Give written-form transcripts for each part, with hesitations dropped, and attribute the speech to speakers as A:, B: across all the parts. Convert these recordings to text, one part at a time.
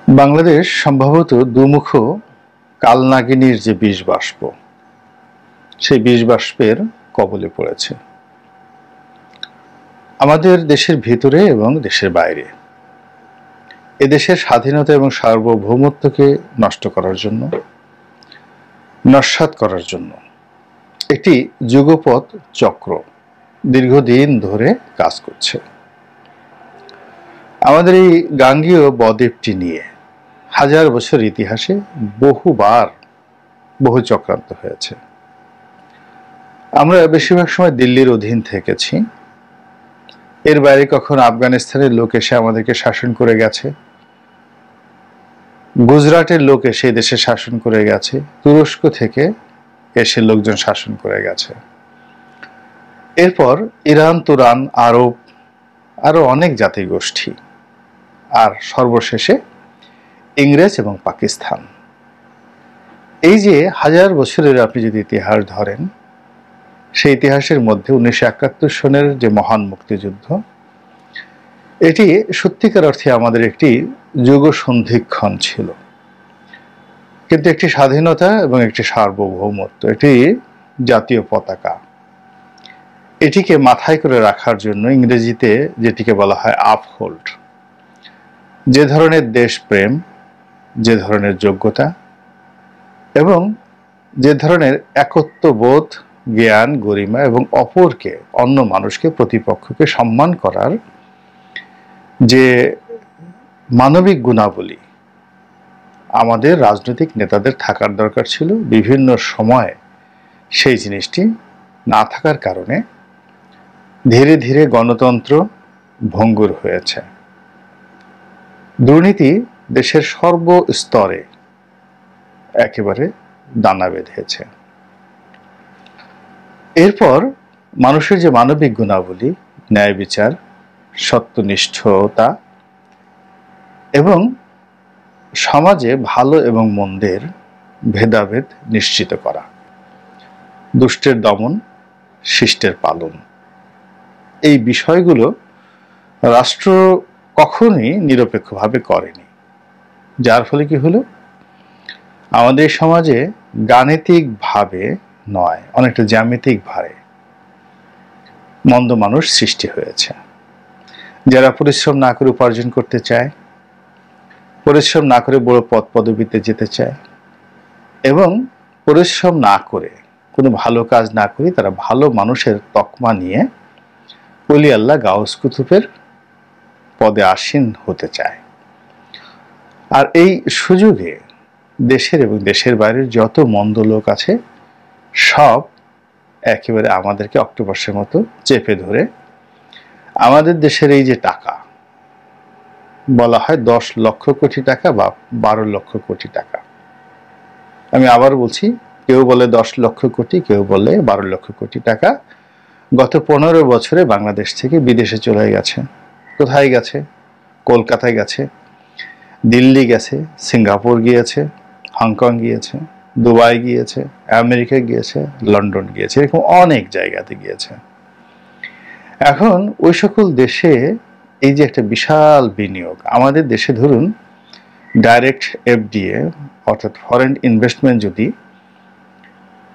A: বাংলাদেশ সম্ভবত দুমুখ কালনাগিনীর যে বিষ বাষ্প, সেই বিষ বাষ্পের কবলে পড়েছে। আমাদের দেশের ভিতরে এবং দেশের বাইরে এদেশের স্বাধীনতা এবং সার্বভৌমত্বকে নষ্ট করার জন্য, নস্যাৎ করার জন্য একটি যুগপৎ চক্র দীর্ঘদিন ধরে কাজ করছে। আমাদের এই গাঙ্গেয় বদ্বীপটি নিয়ে হাজার বছর ইতিহাসে বহুবার বহু চক্রান্ত হয়েছে। আমরা বেশিরভাগ সময় দিল্লির অধীন থেকেছি। এর বাইরে কখনো আফগানিস্তানের লোক এসে আমাদেরকে শাসন করে গেছে, গুজরাটের লোক এসে দেশে শাসন করে গেছে, তুরস্ক থেকে এসে লোকজন শাসন করে গেছে। এরপর ইরান, তুরান, আরব, আরো অনেক জাতিগোষ্ঠী, আর সর্বশেষে ইংরেজ এবং পাকিস্তান। এই যে হাজার বছরের আপনি যদি ইতিহাস ধরেন, সেই ইতিহাসের মধ্যে 1971 সনের যে মহান মুক্তিযুদ্ধ, এটি সত্যিকার অর্থে আমাদের একটি যুগ সন্ধিক্ষণ ছিল। কিন্তু একটি স্বাধীনতা এবং একটি সার্বভৌমত্ব, একটি জাতীয় পতাকা, এটিকে মাথায় করে রাখার জন্য ইংরেজিতে যেটিকে বলা হয় আপহোল্ড, যে ধরনের দেশপ্রেম, যে ধরনের যোগ্যতা এবং যে ধরনের একত্ববোধ, জ্ঞান, গরিমা এবং অপরকে, অন্য মানুষকে, প্রতিপক্ষকে সম্মান করার যে মানবিক গুণাবলী আমাদের রাজনৈতিক নেতাদের থাকার দরকার ছিল, বিভিন্ন সময়ে সেই জিনিসটি না থাকার কারণে ধীরে ধীরে গণতন্ত্র ভঙ্গুর হয়েছে। দুর্নীতি দেশের সর্বস্তরে একেবারে দানা বেঁধেছে। এরপর মানুষের যে মানবিক গুণাবলী, ন্যায় বিচার, সত্যনিষ্ঠতা এবং সমাজে ভালো এবং মন্দের ভেদাভেদ নিশ্চিত করা, দুষ্টের দমন, শিষ্টের পালন, এই বিষয়গুলো রাষ্ট্র কখনোই নিরপেক্ষভাবে করেনি। যার ফলে কি হলো, আমাদের সমাজে গাণিতিকভাবে নয়, অনেকটা জ্যামিতিক ভাবে মন্দ মানুষ সৃষ্টি হয়েছে। যারা পরিশ্রম না করে উপার্জন করতে চায়, পরিশ্রম না করে বড় পদ পদবিতে যেতে চায় এবং পরিশ্রম না করে কোনো ভালো কাজ না করে তারা ভালো মানুষের তকমা নিয়ে ওলি আল্লাহ গাউস কুতুবের পদে আসীন হতে চায়। আর এই সুযোগে দেশের এবং দেশের বাইরের যত মন্দ লোক আছে সব একেবারে আমাদেরকে অক্টোপাসের মতো চেপে ধরে আমাদের দেশের এই যে টাকা বলা হয় 10 লক্ষ কোটি টাকা বা 12 লক্ষ কোটি টাকা, আমি আবার বলছি, কেউ বলে 10 লক্ষ কোটি, কেউ বলে 12 লক্ষ কোটি টাকা গত 15 বছরে বাংলাদেশ থেকে বিদেশে চলে গেছে। কোথায় গেছে? কলকাতায় গেছে, দিল্লি গেছে, সিঙ্গাপুর গিয়েছে, হংকং গিয়েছে, দুবাই গিয়েছে, আমেরিকা গিয়েছে, লন্ডন গিয়েছে, এরকম অনেক জায়গাতে গিয়েছে। এখন ওই সকল দেশে এই যে একটা বিশাল বিনিয়োগ, আমাদের দেশে ধরুন ডাইরেক্ট এফডিএ অর্থাৎ ফরেন ইনভেস্টমেন্ট যদি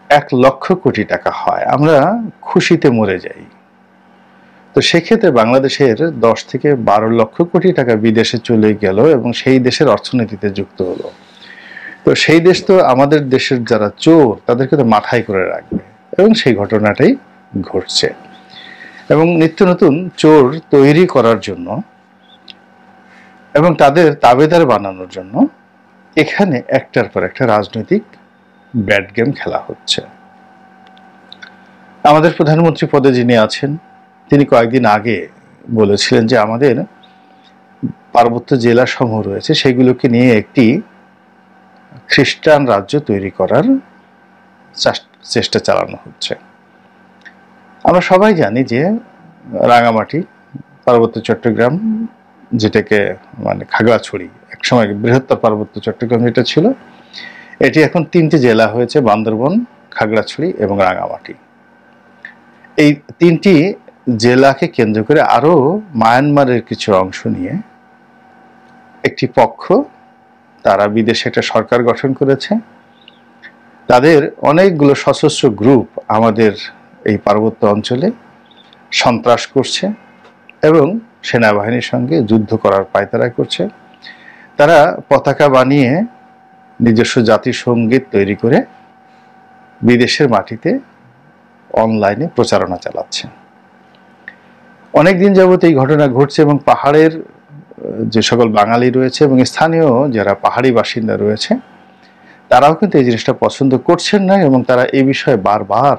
A: 1 লক্ষ কোটি টাকা হয়, আমরা খুশিতে মরে যাই। তো সেক্ষেত্রে বাংলাদেশের 10 থেকে 12 লক্ষ কোটি টাকা বিদেশে চলে গেল এবং সেই দেশের অর্থনীতিতে যুক্ত হলো। তো সেই দেশ তো আমাদের দেশের যারা চোর তাদেরকে তো মাথায় করে রাখবে, এবং সেই ঘটনাটাই ঘটছে। এবং নিত্য নতুন চোর তৈরি করার জন্য এবং তাদের তাবেদার বানানোর জন্য এখানে একটার পর একটা রাজনৈতিক ব্যাড গেম খেলা হচ্ছে। আমাদের প্রধানমন্ত্রী পদে যিনি আছেন, তিনি কয়েকদিন আগে বলেছিলেন যে আমাদের পার্বত্য জেলা সমূহ রয়েছে, সেগুলোকে নিয়ে একটি খ্রিস্টান রাজ্য তৈরি করার চেষ্টা চালানো হচ্ছে। আমরা সবাই জানি যে রাঙামাটি, পার্বত্য চট্টগ্রাম, যেটাকে মানে খাগড়াছড়ি, একসময় বৃহত্তর পার্বত্য চট্টগ্রাম যেটা ছিল, এটি এখন 3টি জেলা হয়েছে, বান্দরবন, খাগড়াছড়ি এবং রাঙামাটি। এই 3টি জেলাকে কেন্দ্র করে আরো মায়ানমারের কিছু অংশ নিয়ে একটি পক্ষ তারা বিদেশে একটা সরকার গঠন করেছে। তাদের অনেকগুলো সশস্ত্র গ্রুপ আমাদের এই পার্বত্য অঞ্চলে সন্ত্রাস করছে এবং সেনাবাহিনীর সঙ্গে যুদ্ধ করার পায়তারা করছে। তারা পতাকা বানিয়ে নিজস্ব জাতীয় সঙ্গীত তৈরি করে বিদেশের মাটিতে অনলাইনে প্রচারণা চালাচ্ছে। অনেকদিন যাবত এই ঘটনা ঘটছে এবং পাহাড়ের যে সকল বাঙালি রয়েছে এবং স্থানীয় যারা পাহাড়ি বাসিন্দা রয়েছে তারাও কিন্তু এই জিনিসটা পছন্দ করছেন না এবং তারা এই বিষয়ে বারবার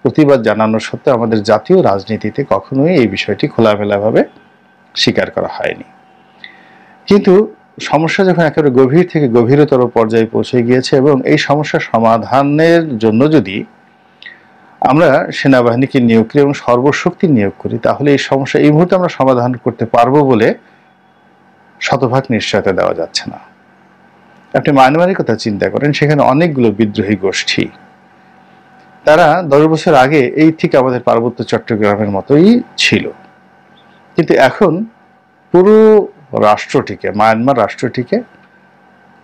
A: প্রতিবাদ জানানোর সত্ত্বেও আমাদের জাতীয় রাজনীতিতে কখনোই এই বিষয়টি খোলামেলাভাবে স্বীকার করা হয়নি। কিন্তু সমস্যা যখন একেবারে গভীর থেকে গভীরতর পর্যায়ে পৌঁছে গিয়েছে এবং এই সমস্যা সমাধানের জন্য যদি আমরা সেনাবাহিনীকে নিয়োগ করি এবং সর্বশক্তি নিয়োগ করি তাহলে এই সমস্যা এই মুহূর্তে আমরা সমাধান করতে পারবো বলে শতভাগ নিশ্চয়তা দেওয়া যাচ্ছে না। আপনি মায়ানমারের কথা চিন্তা করেন, সেখানে অনেকগুলো বিদ্রোহী গোষ্ঠী, তারা 10 বছর আগে এই ঠিক আমাদের পার্বত্য চট্টগ্রামের মতোই ছিল, কিন্তু এখন পুরো রাষ্ট্রটিকে, মায়ানমার রাষ্ট্রটিকে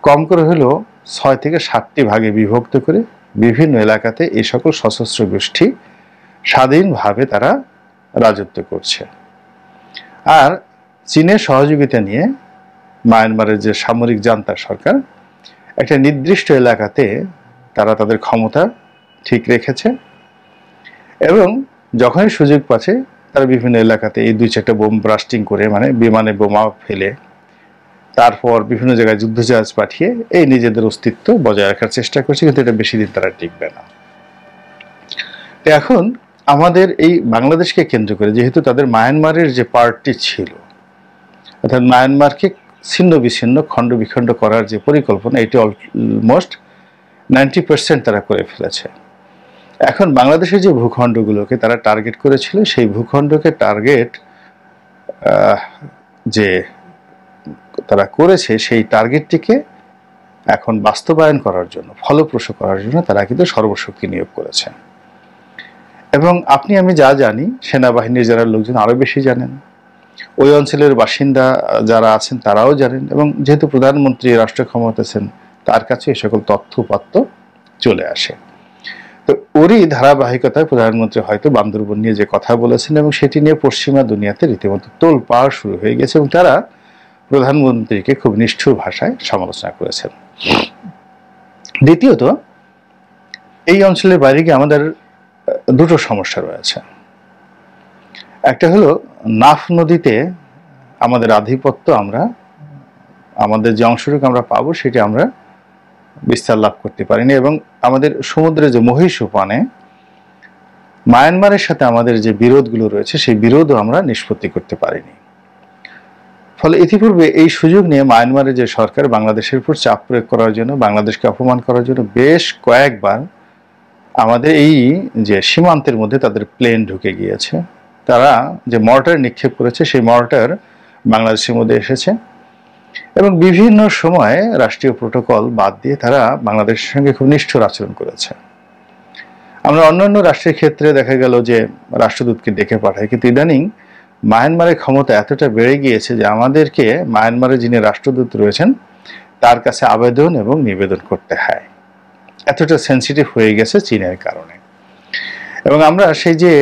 A: কম করে হলেও 6 থেকে 7টি ভাগে বিভক্ত করে বিভিন্ন এলাকাতে এই সকল সশস্ত্র গোষ্ঠী স্বাধীনভাবে তারা রাজত্ব করছে। আর চীনের সহযোগিতা নিয়ে মায়ানমারের যে সামরিক জান্তা সরকার একটা নির্দিষ্ট এলাকাতে তারা তাদের ক্ষমতা ঠিক রেখেছে এবং যখনই সুযোগ পাচ্ছে তারা বিভিন্ন এলাকাতে এই 2-4টা বোম ব্লাস্টিং করে, মানে বিমানে বোমা ফেলে, তারপর বিভিন্ন জায়গায় যুদ্ধজাহাজ পাঠিয়ে এই নিজেদের অস্তিত্ব বজায় রাখার চেষ্টা করছে, কিন্তু এটা বেশি দিন তারা টিকবে না। এখন আমাদের এই বাংলাদেশকে কেন্দ্র করে যেহেতু তাদের মায়ানমারের যে পার্টটি ছিল, অর্থাৎ মায়ানমারকে ছিন্ন বিচ্ছিন্ন খণ্ড বিখণ্ড করার যে পরিকল্পনা, এটি অলমোস্ট 90% তারা করে ফেলেছে। এখন বাংলাদেশের যে ভূখণ্ডগুলোকে তারা টার্গেট করেছিল সেই ভূখণ্ডকে টার্গেট যে তারা করেছে সেই টার্গেটটিকে এখন বাস্তবায়ন করার জন্য, ফলপ্রসূ করার জন্য তারা কিন্তু সর্বশক্তি নিয়োগ করেছে। এবং আপনি আমি যা জানি, সেনাবাহিনীর যারা লোকজন আরো বেশি জানেন, ওই অঞ্চলের বাসিন্দা যারা আছেন তারাও জানেন, এবং যেহেতু প্রধানমন্ত্রী রাষ্ট্র ক্ষমতা আছেন তার কাছে এই সকল তথ্য উপাত্ত চলে আসে। তো ওরই ধারাবাহিকতায় প্রধানমন্ত্রী হয়তো বান্দরবন নিয়ে যে কথা বলেছেন এবং সেটি নিয়ে পশ্চিমা দুনিয়াতে রীতিমতো তোলপাড় শুরু হয়ে গেছে এবং তারা প্রধানমন্ত্রীকে খুব নিষ্ঠুর ভাষায় সমালোচনা করেছেন। দ্বিতীয়ত, এই অঞ্চলের বাইরে গিয়ে আমাদের দুটো সমস্যা রয়েছে। একটা হলো নাফ নদীতে আমাদের আধিপত্য, আমরা আমাদের যে অংশটুকু আমরা পাবো সেটি আমরা বিস্তার লাভ করতে পারিনি এবং আমাদের সমুদ্রে যে মহীশোপানে মায়ানমারের সাথে আমাদের যে বিরোধগুলো রয়েছে সেই বিরোধও আমরা নিষ্পত্তি করতে পারিনি। ফলে ইতিপূর্বে এই সুযোগ নিয়ে মায়ানমারের যে সরকার বাংলাদেশের উপর চাপ প্রয়োগ করার জন্য, বাংলাদেশকে অপমান করার জন্য বেশ কয়েকবার আমাদের এই যে সীমান্তের মধ্যে তাদের প্লেন ঢুকে গিয়েছে। তারা যে মর্টার নিক্ষেপ করেছে সেই মর্টার বাংলাদেশের মধ্যে এসেছে এবং বিভিন্ন সময়ে রাষ্ট্রীয় প্রোটোকল বাদ দিয়ে তারা বাংলাদেশের সঙ্গে খুব নিষ্ঠুর আচরণ করেছে। আমরা অন্যান্য রাষ্ট্রের ক্ষেত্রে দেখা গেল যে রাষ্ট্রদূতকে ডেকে পাঠায়, কিন্তু ইদানিং মায়ানমারের ক্ষমতা এতটা বেড়ে গিয়েছে যে আমাদেরকে মায়ানমারে যিনি রাষ্ট্রদূত রয়েছেন তার কাছে আবেদন এবং নিবেদন করতে হয়। এতটা সেন্সিটিভ হয়ে গেছে চীনের কারণে। এবং আমরা সেই যে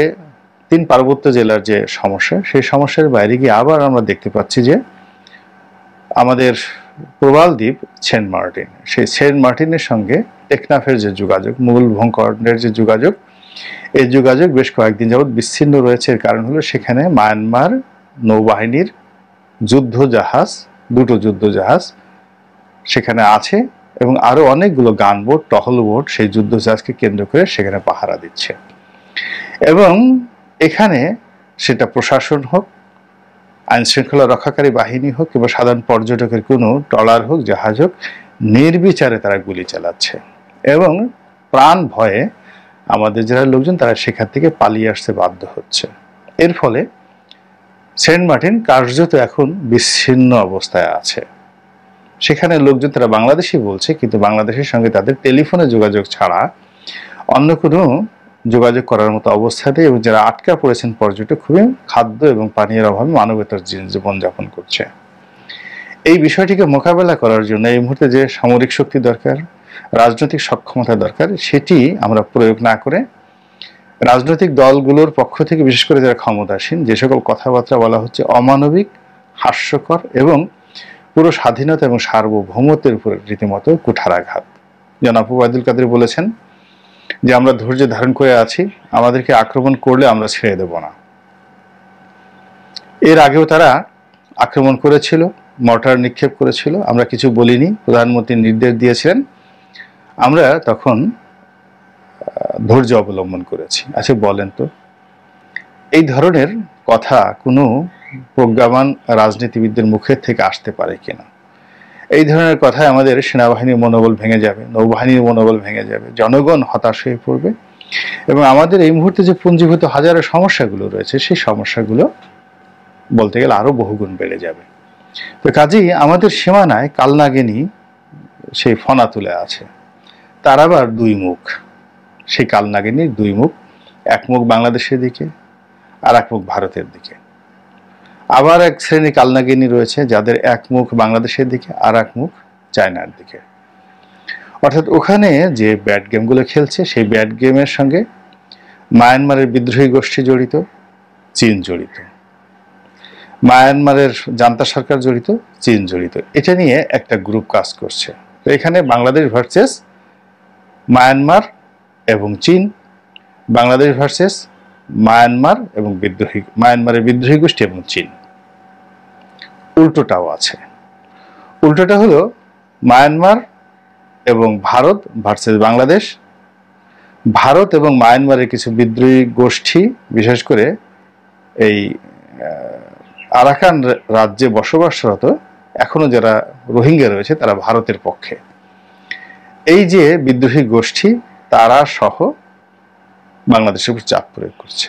A: 3 পার্বত্য জেলার যে সমস্যা, সেই সমস্যার বাইরে গিয়ে আবার আমরা দেখতে পাচ্ছি যে আমাদের প্রবাল দ্বীপ সেন্ট মার্টিন, সেই সেন্ট মার্টিনের সঙ্গে টেকনাফের যে যোগাযোগ, মূল ভূখণ্ডের যে যোগাযোগ, এই যোগাযোগ বেশ কয়েকদিন যাবৎ বিচ্ছিন্ন রয়েছে। এর কারণ হলো সেখানে মায়ানমার নৌবাহিনীর যুদ্ধ জাহাজ, 2টো যুদ্ধ জাহাজ সেখানে আছে এবং আরো অনেকগুলো গানবোট, টহল বোট সেই যুদ্ধ জাহাজকে কেন্দ্র করে সেখানে পাহারা দিচ্ছে। এবং এখানে সেটা প্রশাসন হোক, আইন শৃঙ্খলা রক্ষাকারী বাহিনী হোক কিংবা সাধারণ পর্যটকের কোনো ট্রলার হোক, জাহাজ হোক, নির্বিচারে তারা গুলি চালাচ্ছে এবং প্রাণ ভয়ে আমাদের যারা লোকজন তারা সেখান থেকে পালিয়ে আসতে বাধ্য হচ্ছে। এর ফলে সেন্ট মার্টিন কার্যত এখন বিচ্ছিন্ন অবস্থায় আছে। সেখানে লোকজন তারা বাংলাদেশি বলছে, কিন্তু বাংলাদেশের সঙ্গে তাদের টেলিফোনে যোগাযোগ ছাড়া অন্য কোনো যোগাযোগ করার মতো অবস্থাতে, এবং যারা আটকা পড়েছেন পর্যটক খুবই খাদ্য এবং পানীয়ের অভাবে মানবেতর জীবনযাপন করছে। এই বিষয়টিকে মোকাবেলা করার জন্য এই মুহূর্তে যে সামরিক শক্তি দরকার, রাজনৈতিক সক্ষমতা দরকার, সেটি আমরা প্রয়োগ না করে রাজনৈতিক দলগুলোর পক্ষ থেকে, বিশেষ করে যারা ক্ষমতাসীন, যে সকল কথাবার্তা বলা হচ্ছে অমানবিক, হাস্যকর এবং পুরো স্বাধীনতা এবং সার্বভৌমত্বের উপর রীতিমতো কুঠারাঘাত। জনাব ওবায়দুল কাদের বলেছেন যে আমরা ধৈর্য ধারণ করে আছি, আমাদেরকে আক্রমণ করলে আমরা ছেড়ে দেব না। এর আগেও তারা আক্রমণ করেছিল, মর্টার নিক্ষেপ করেছিল, আমরা কিছু বলিনি, প্রধানমন্ত্রী নির্দেশ দিয়েছিলেন, আমরা তখন ধৈর্য অবলম্বন করেছি। আচ্ছা বলেন তো, এই ধরনের কথা কোনো প্রজ্ঞাবান রাজনীতিবিদদের মুখের থেকে আসতে পারে কিনা? এই ধরনের কথায় আমাদের সেনাবাহিনীর মনোবল ভেঙে যাবে, নৌবাহিনীর মনোবল ভেঙে যাবে, জনগণ হতাশ হয়ে পড়বে এবং আমাদের এই মুহূর্তে যে পুঞ্জীভূত হাজারো সমস্যাগুলো রয়েছে, সেই সমস্যাগুলো বলতে গেলে আরো বহুগুণ বেড়ে যাবে। তো কাজেই আমাদের সীমানায় কালনাগিনী সেই ফনা তুলে আছে, তার আবার দুই মুখ। সেই কালনাগিনীর দুই মুখ, এক মুখ বাংলাদেশের দিকে আর এক মুখ ভারতের দিকে। আবার এক শ্রেণী কালনাগিনী রয়েছে যাদের এক মুখ বাংলাদেশের দিকে আর এক মুখ চায়নার দিকে। অর্থাৎ ওখানে যে ব্যাড গেমগুলো খেলছে, সেই ব্যাড গেমের সঙ্গে মায়ানমারের বিদ্রোহী গোষ্ঠী জড়িত, চীন জড়িত, মায়ানমারের জান্তা সরকার জড়িত, চীন জড়িত। এটা নিয়ে একটা গ্রুপ কাজ করছে। তো এখানে বাংলাদেশ ভার্সেস মায়ানমার এবং চীন, বাংলাদেশ ভার্সেস মায়ানমার এবং মায়ানমারের বিদ্রোহী গোষ্ঠী এবং চীন। উল্টোটাও আছে। উল্টোটা হলো মায়ানমার এবং ভারত ভার্সেস বাংলাদেশ, ভারত এবং মায়ানমারের কিছু বিদ্রোহী গোষ্ঠী, বিশেষ করে এই আরাকান রাজ্যে বসবাসরত এখনো যারা রোহিঙ্গা রয়েছে, তারা ভারতের পক্ষে। এই যে বিদ্রোহী গোষ্ঠী, তারা সহ বাংলাদেশের উপর চাপ প্রয়োগ করছে।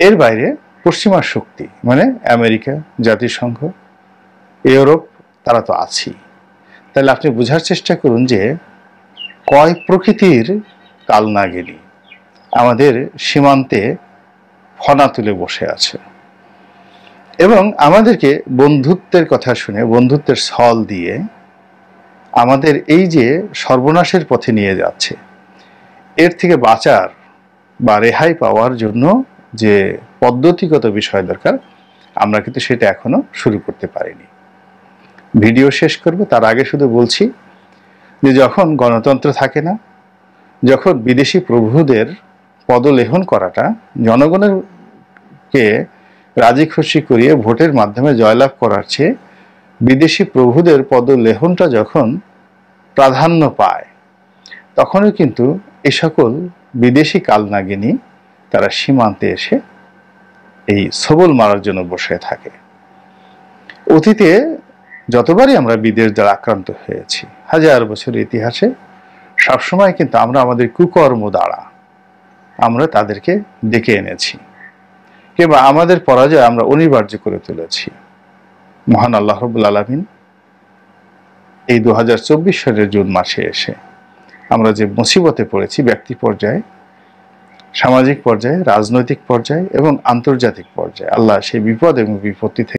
A: এর বাইরে পশ্চিমা শক্তি মানে আমেরিকা, জাতিসংঘ, ইউরোপ, তারা তো আছেই। তাহলে আপনি বোঝার চেষ্টা করুন যে কয় প্রকৃতির কালনাগিনী আমাদের সীমান্তে ফনা তুলে বসে আছে এবং আমাদেরকে বন্ধুত্বের কথা শুনে, বন্ধুত্বের ছল দিয়ে আমাদের এই যে সর্বনাশের পথে নিয়ে যাচ্ছে, এর থেকে বাঁচার বা রেহাই পাওয়ার জন্য যে পদ্ধতিগত বিষয় দরকার, আমরা কিন্তু সেটা এখনো শুরু করতে পারিনি। ভিডিও শেষ করব তার আগে শুধু বলছি যে যখন গণতন্ত্র থাকে না, যখন বিদেশি প্রভুদের পদলেহন করাটা, জনগণেরকে রাজি খুশি করিয়ে ভোটের মাধ্যমে জয়লাভ করার চেয়ে বিদেশি প্রভুদের পদলেহনটা যখন প্রাধান্য পায়, তখনই কিন্তু এই সকল বিদেশি কালনাগিনী তারা সীমান্তে এসে এই ছবল মারার জন্য বসে থাকে। অতীতে যতবারই আমরা বিদেশ দ্বারা আক্রান্ত হয়েছি, হাজার বছরের ইতিহাসে, সবসময় কিন্তু আমরা আমাদের কুকর্ম দ্বারা আমরা তাদেরকে ডেকে এনেছি কিংবা আমাদের পরাজয় আমরা অনিবার্য করে তুলেছি। মহান আল্লাহ রাব্বুল আলামিন এই 2024 সালের জুন মাসে এসে আমরা যে মুসিবতে পড়েছি, ব্যক্তি পর্যায়ে, সামাজিক পর্যায়ে, রাজনৈতিক পর্যায়ে এবং আন্তর্জাতিক পর্যায়ে, আল্লাহ সেই বিপদ এবং বিপত্তি থেকে